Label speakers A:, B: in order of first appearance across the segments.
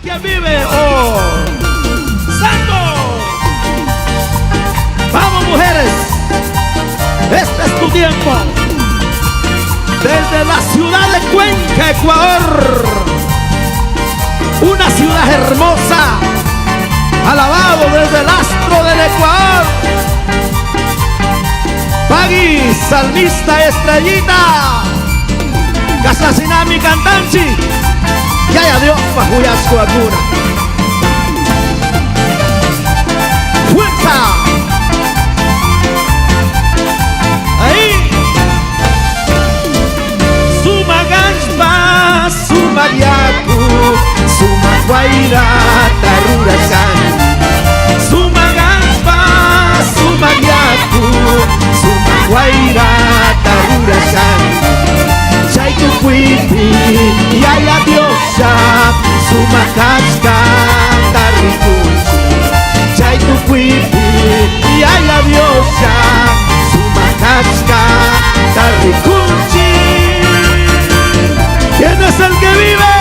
A: que vive, oh santo. Vamos, mujeres, este es tu tiempo. Desde la ciudad de Cuenca, Ecuador, una ciudad hermosa, alabado desde el astro del Ecuador. Pagui, salmista, estrellita, Casasinami, cantanchi, Yaya Dios, Pajuyasco, Agura. ¡Fuerza! Ahí. Suma Ganspa, Suma Yaku, Suma Guaira, Tarurasan. Suma Ganspa, Suma Yaku, Suma Guaira, Tarurasan. Chaitu Kuipi, Yaya Diosa, Suma Casca, Tarrikunchi. Chaitu Kuipi, Yaya Diosa, Suma Casca, Tarrikunchi. ¿Quién es el que vive?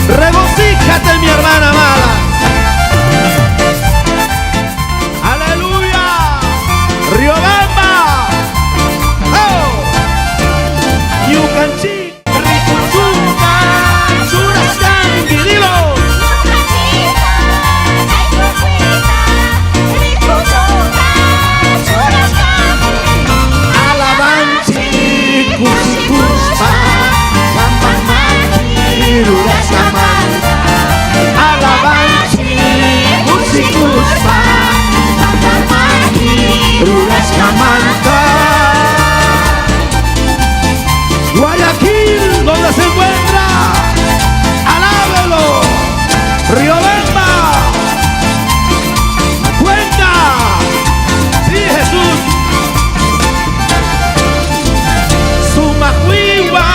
A: Regocíjate, mi hermana amada. Aleluya. Riobamba. Oh. Yucanchi. Ricuchunga. Churascan. Guidilo. Alabanchi. Cusicusta. Alabanchi, Cusicusta, Rurascamanta. Guayaquil, donde se encuentra, alábelo. Riobamba, Cuenca, sí, Jesús. Sumajuigua,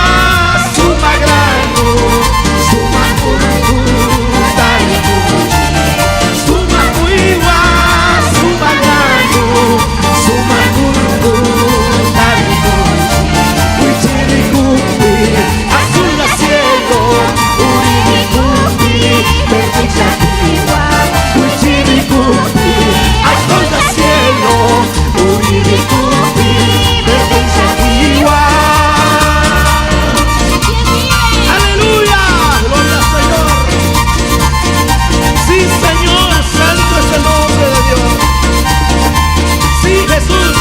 A: Sumagrano, Sumacurucuta, Sumajuigua, Sumagrano, Sumacurucuta, Huichiricupi, azul cielo, Urinicupi, Perdichaquiwa, Huichiricupi, azul cielo, Urinicupi, Perdichaquiwa. Aleluya, gloria al Señor. Sí, Señor, santo es el nombre de Dios. Sí, Jesús.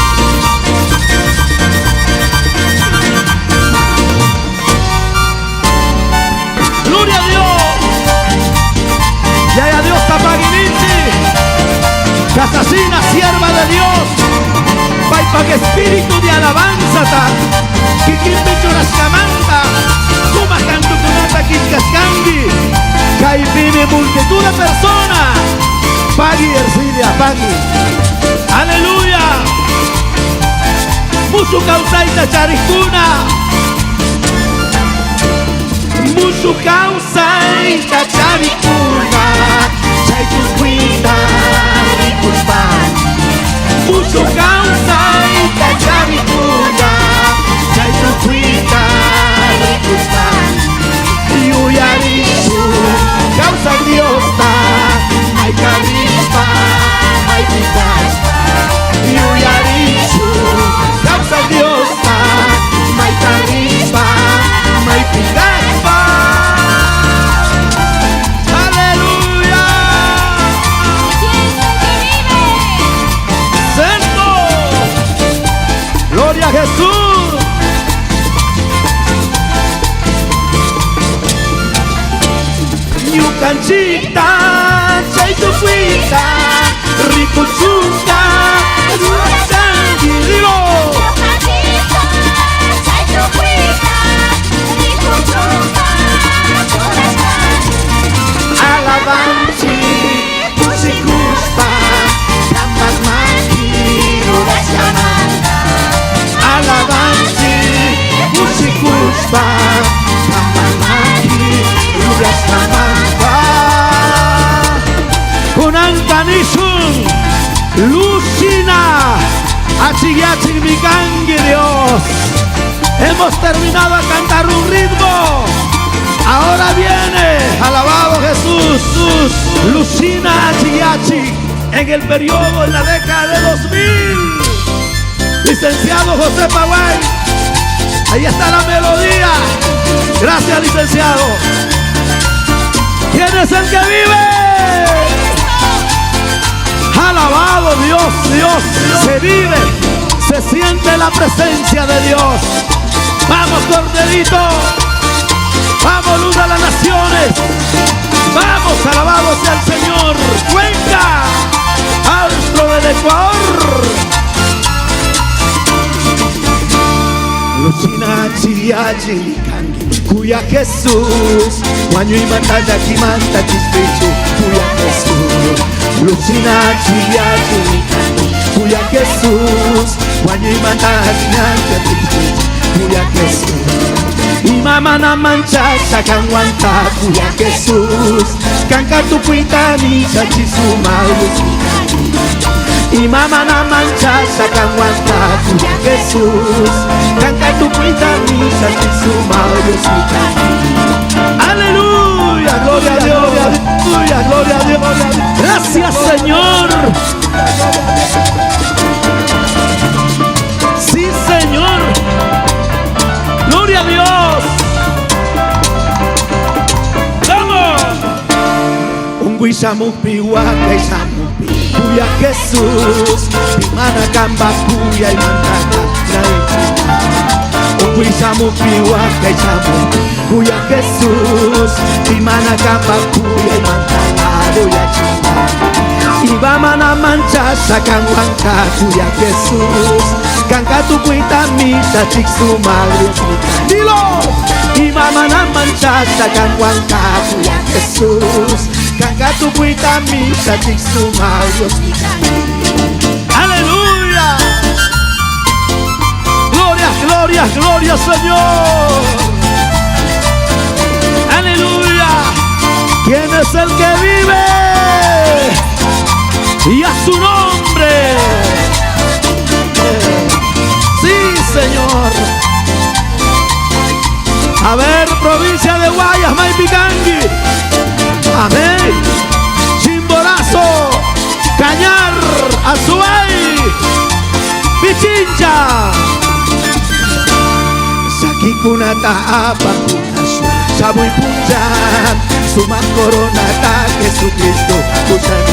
A: Gloria a Dios. Yaya Dios, Tapaguinichi, Casasina, sierva de Dios. Paipa que espíritu de alabanza, Kikimbicho Rascamanta, Kuma Cantu Kunata Kiskaskangi, Kaipimi, multitud de personas. Pagui, Ercilia, Pagui. Aleluya. Musu Causaita Charicuna. Musu Causaita Charicuna. Chaitusquita, Ricuspan. Musu Causaita Charicuna. Chaitusquita, Ricuspan. Yuyarisu, causa Diosta, hay carisma, hay pitaspa. Yuyarisu, causa Diosta, hay carisma, hay pitaspa. Aleluya. Santo. Gloria a Jesús. Canchita, Chaituquita, Ricuchunga, Rurasangirilo. Alabanchi, Cusicusta, Campasmaki, Rurascamanta. Alabanchi, Cusicusta, Campasmaki, Rurascamanta. Kunantanishun, Lucina, Achigiachig Mikangi, Dios. Hemos terminado a cantar un ritmo. Ahora viene, Lucina Chiachi, en el periodo, en la década de 2000. Licenciado José Paguay, ahí está la melodía. Gracias, licenciado. ¿Quién es el que vive? Alabado Dios, Dios, se vive, se siente la presencia de Dios. Vamos, Corderito, vamos, luz de las naciones, vamos, alabado sea el Señor. Cuenca, astro del Ecuador. Lucina Chiachi, cuya Jesús, Guaño y Mantalla, Kimanta, Chispecho, cuya Jesús. Lucina Chiachi, cuya Jesús, Guaño y Mantalla, Chispecho, cuya Jesús. Y mamá na mancha, sacan guanta, cuya Jesús. Canca tu cuita, ni chachisuma, y mamá na mancha, sacan guanta, cuya Jesús. Canca tu cuita, ni chachisuma, aleluya, gloria a Dios, aleluya, gloria a Dios. Gracias, Señor. Sí, Señor. Gloria a Dios. Vamos. Un guisamupi, guaca y samupi, cuya Jesús. Mana camba, cuya y mantana. Un guisamupi, guaca y samupi, cuya Jesús. Mana camba, cuya y mantana. Y vamos a manchar, sacan guanca, cuya Jesús. Canca tu cuita, misa, chixu, madre. Dilo. Y vamos a manchar, sacan guanca, cuya Jesús. Canca tu cuita, misa, chixu, madre. Aleluya. Gloria, gloria, gloria, Señor. Aleluya. ¿Quién es el que vive? Y a su nombre. Sí, Señor. A ver, provincia de Guayas, Maipicangui. Amén. Chimborazo, Cañar, Azuay, Pichincha. Sakikunata apa Saboy Punjab, Suma Corona ta Jesucristo Puchan.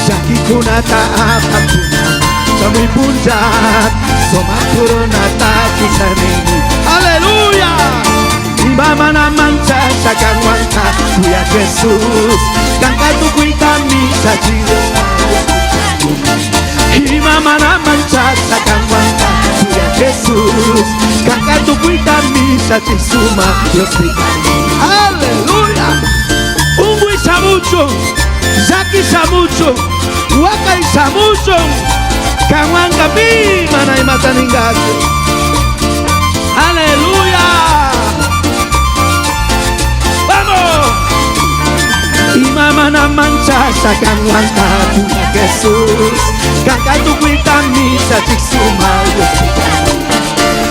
A: Sakikunata apa Saboy Punjab, Suma Corona ta Kisani. Aleluya. Y vamos a manchar, sacan guanta, cuya Jesús. Canca tu cuita, misa, chido. Y vamos a manchar, sacan guanta, cuya Jesús. Canca tu cuita, misa, chisuma, Dios pica. Aleluya. Un guisamucho, Jackie Samucho, Waka y Samucho, Kawanka pi, mana y mataningate. Aleluya. Vamos. Y mamá na mancha, sacan guanta, cuya Jesús. Canca tu cuita, misa, chisuma, Dios pica.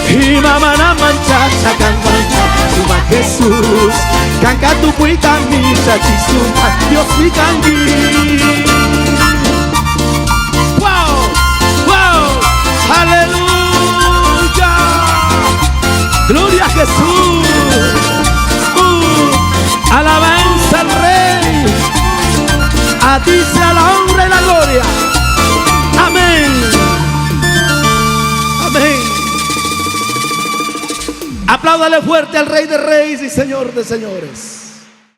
A: Y mamá na mancha, sacan guanta, cuya Jesús. Canca tu cuita, misa, chisuma, Dios pica. Wow, wow, aleluya. Gloria a Jesús. Alabanza al Rey. A ti sea la honra y la gloria. Amén. Amén. Apláudale fuerte al Rey de Reyes y Señor de Señores.